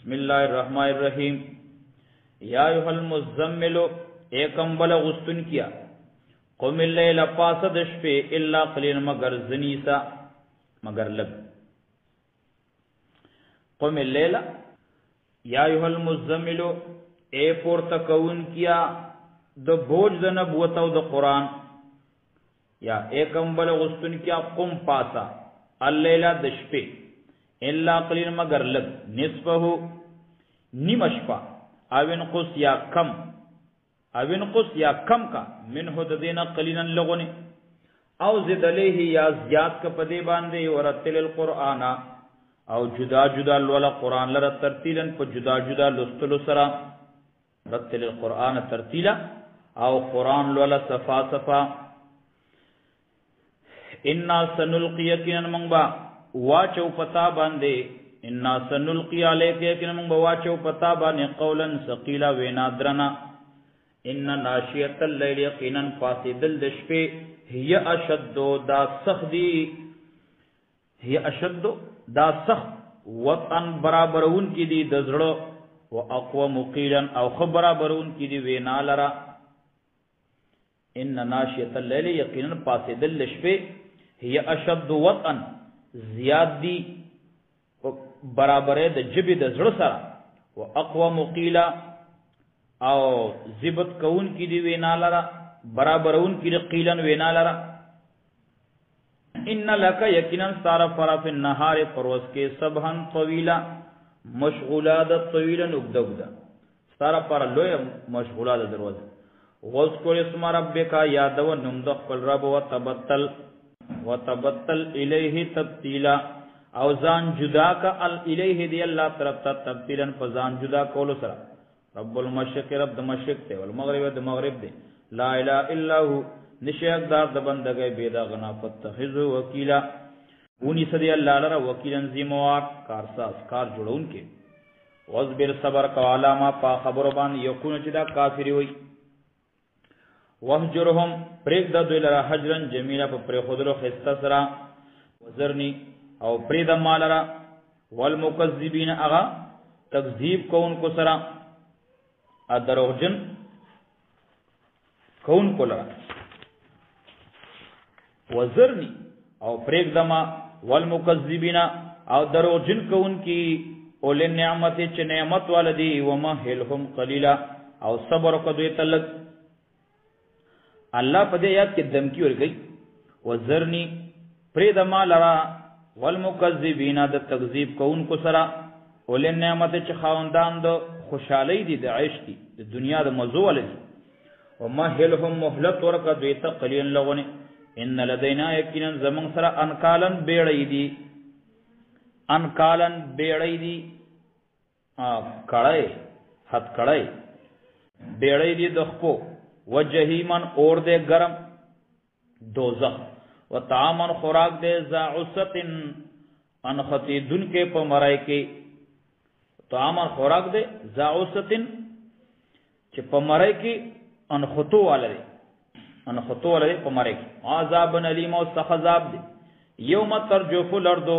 बिस्मिल्लाहिर्रहमानिर्रहीम। या अय्युहल मुज़्ज़म्मिलु ए कंबल गुस्तुन किया, क़ुमिल लैला पासद शपे इल्ला क़लीलन मगर ज़नीसा मगर लब। क़ुमिल लैला या अय्युहल मुज़्ज़म्मिलु ए पोर्ता कौन किया द बोझ द नबुवत व द कुरान। या ए कंबल गुस्तुन किया कुम पासा अल्लैला द शपे इल्ला क़लीलन मगर लब निस्फ़हु निमशपा अविनकुस या कम अविनकुस या कम का मिनहु ददीना क़लीलन लगोने औ ज़िद अलैहि या ज़ियाद का पदे बांधे वरत्तिलिल क़ुरआना औ जुदा जुदा वाला कुरान लरा तरतीलन पर जुदा जुदा लुस्तलु सरा रत्तिलिल क़ुरआन तरतीला औ कुरान वाला सफा सफा। इन्ना सनुल्क़ी यकीनन मंगबा वाचौ पता बांधे इन्ना सनुल्क़ी अलैका यकीनन मंगबा वाचौ पता बांधे क़ौलन सक़ीला वेनाद्रना। इन्ना नाशियतल लैल यकीनन फासिदल दशपे हिय अशद्दो दा सख्दी हिय अशद्दो दा सख्त वतन बराबर उनकी दी दजड़ो व अक़वम क़ीलन औ खबराबर उनकी दी वेनालरा। इन्ना नाशियतल लैल यकीनन फासिदल दशपे हिय अशद्दो वतन ज़ियादी बराबर है द जिबी दजड़ सरा व अक़वम क़ीला औ जिबत कौन की दी वेनालरा बराबर उन की क़ीलन वेनालरा। इन्ना लका यकीनन सारा फराफ नहार परवस के सबहन तवीला मशगूला द तवीलन उगदा उगदा सारा पारा लोय मशगूला द दरवाजा वज़कुर इस्मा रब्बिका यादव नुमद ख़ुल रब व तबत्तल इलैहि तब्तीला औ जान जुदा का अल इलैहि दी अल्लाह तरफ तब्तीलन फजान जुदा कोलो सरा। रब्बुल मशरिक़ रब द मशरिक़ ते वल मग़रिब द मग़रिब दे ला इलाहा इल्ला हु निशयकदार द बंदगे बेदा गना फत्तखिज़ु वकीला उनी सदी अल्लाह लरा वकीलन ज़िम्मेवार कारसाज कार जुड़ो उनके वज़बिर सबर का आलामा पा खबरबान यकून चिदा काफिरी हुई वहजुरहुम प्रेग द दुलरा हजरन जमीला पर प्रे खुदरो खिस्ता सरा वज़रनी और प्रेद मालरा वल मुकज़्ज़िबीन अगा तकज़ीब कौन को सरा अदरोजन कौन को लड़ा वज़रनी और प्रेग दमा वल मुकज़्ज़िबीना और दरोजन कौन की ओले नियामत च नियामत वालदी वमा हिलहुम कलीला और सबर को दे तलक अल्लाह पदे याद के धमकी और गई वज़रनी प्रेदमा लड़ा वल मुकज़्ज़िबीना द तकज़ीब कौन को सरा ओले नियामत च खावंदान द खुशहाली दी द ऐश दी द दुनिया द मज़ो वाले दी वमा हिलहुम मोहलत वर का देता कलीन लगोने इन लदैना यकीनन जमंग सरा अनकालन बेड़ई दी कड़ाई हथ कड़ाई बेड़ई दी दखपो व जहीमन और दे गरम दोज़ख व तामन खुराक दे ज़ाउसतिन अनखती दुन के पमराई के तामन खुराक दे ज़ाउसतिन च पमराई की अनखतो वाले पमराई की आज़ाबन अलीम और सखज़ाब दे यौम तरजुफुल अर्दो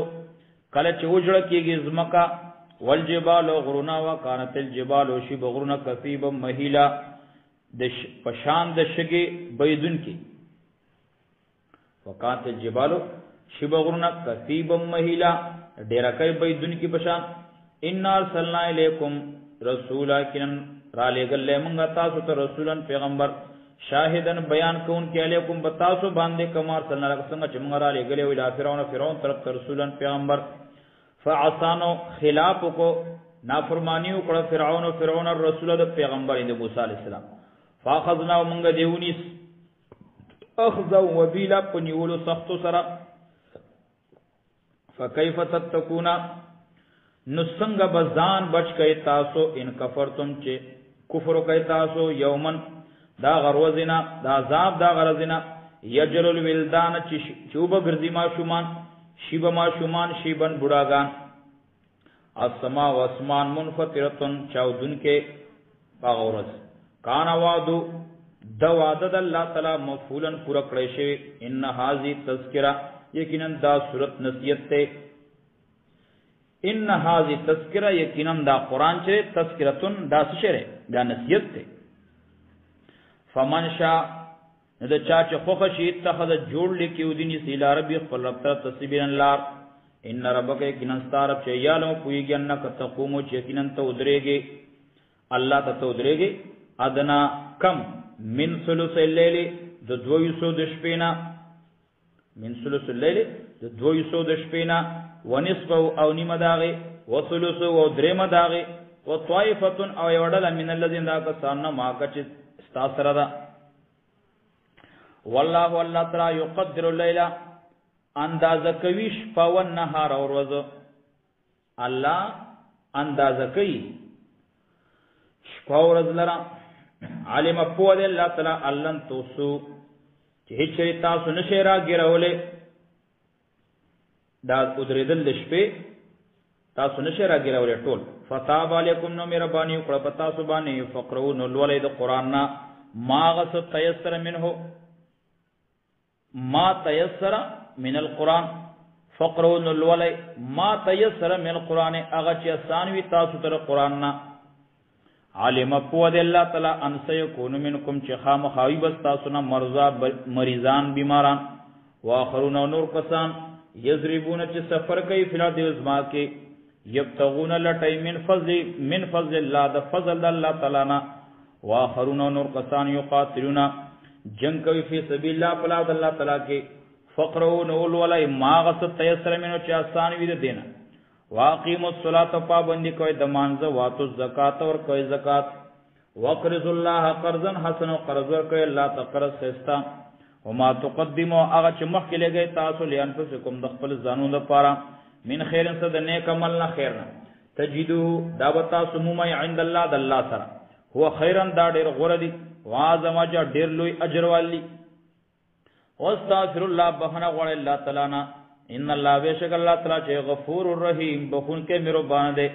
कल च उजड़ की गिज़मका वल जिबालो गुरुना व कानतिल जिबालो शिब गुरुना कसीब महिला पशान दशगे बैदुन की वकात जिबालो शिब गुरुना कसीब महिला डेरा कई बैदुन की पशान। इन्ना अरसलना इलैकुम रसूला किनन राले गल्ले मंगा तासु तो रसूलन पैगंबर शाहिदन बयान कौन के अलैकुम बतासु बांधे कमार सल्लल्लाहु अलैहि वसल्लम चमंगा राले गले विला फिरौन तरफ रसूलन पैगंबर फ़असानो खिलाफ को नाफरमानी को फिरौन और रसूल पैगंबर इंद मूसा अलैहि सलाम फ़ाख़ज़ना मंगा देवनीस अख़ज़ा वबीला पनिवलो सख्तो सरा फ़कैफ़ तत्तकूना नुसंग बजान बच कई तासो इन कफर तुम चे कुफर कई तासो यौमन दा गरवजिना दा जाब दा गरजिना यजलुल विल्दान चूब गर्जी माशुमान शिब माशुमान शिबन बुढ़ागान असमा वस्मान मुनफतिरतुन चाउदुन के पागौरस काना वादु दवादद अल्लाह तला मफूलन पूरा कड़ेशे इन हाजी तज़किरा यकीनन दा सूरत नसीहत ते ان هذه تذکرہ یقینا دا قرآن چه تذکرتن دا سشره دا نصیحت ته. فمن شاء دا چا چې خوښ شي اتخذ جوړ لیکي ودینی سیل ربی خپل رب ته تسبیحا لار. ان ربک یقینا ستارب چې یالو پویږي انک تقوم چې یقینا ته ودرېږي الله ته ودرېږي ادنا کم من ثلث الليل د 200 د شپې نه من ثلث الليل د 200 د شپې نه ونصفه او نیمه داغه وثلثه او درېمه داغه وطائفه او یوډل من الذين ذاکسان ما کچ استاسره ده. والله الله تعالی یقدر الليل اندازه کوي شپه او نهار او ورځ. الله اندازه کوي شپه او ورځ لرا. علم په دې الله تعالی علن توسو چې هیڅ تاسو نشي راګرولې دا قدرتل شپې تاسو نشي راګرولې ټول. فتاب علیکم نو مهرباني وکړه پتا سو باندې فقرو نو ولې د قران نا ما غس تيسر منه ما تيسر من القران فقرو نو ولې ما تيسر من القران هغه چې آسان وي تاسو تر قران نا. علم په دې الله تعالی ان سيكون منکم چې خامخاوي بس تاسو نه مرضا مریضان بیماران واخرون نور کسان یضربون چې سفر کوي فلا دیوزما کې یبتغون لټای من فضل الله د فضل الله تعالی نه. واخرون نور کسان یقاتلون جنگ کوي فی سبیل الله فلا الله تعالی کې فقرون اول ولای ما غس تیسر منو چې آسان وي د دینه. واقیموا الصلاة پابندی کوي د مانزه واتو زکات اور کوي زکات. وقرض الله قرضا حسنا قرض ور کوي الله تقرض سستا. وما تقدموا هغه چې مخکې لګي تاسو لانفسکم د خپل ځانونو لپاره من خیر صد نیک عمل نه خیر نه تجدو دا وتا سموما عند الله د الله سره هو خیرن دا ډیر غوړه دي واعظم اجر ډیر لوی اجر والی. واستغفر الله بهنا غوړ الله تعالی نه ان الله بیشک الله تعالی چې غفور الرحیم بخون کې مهربان دی.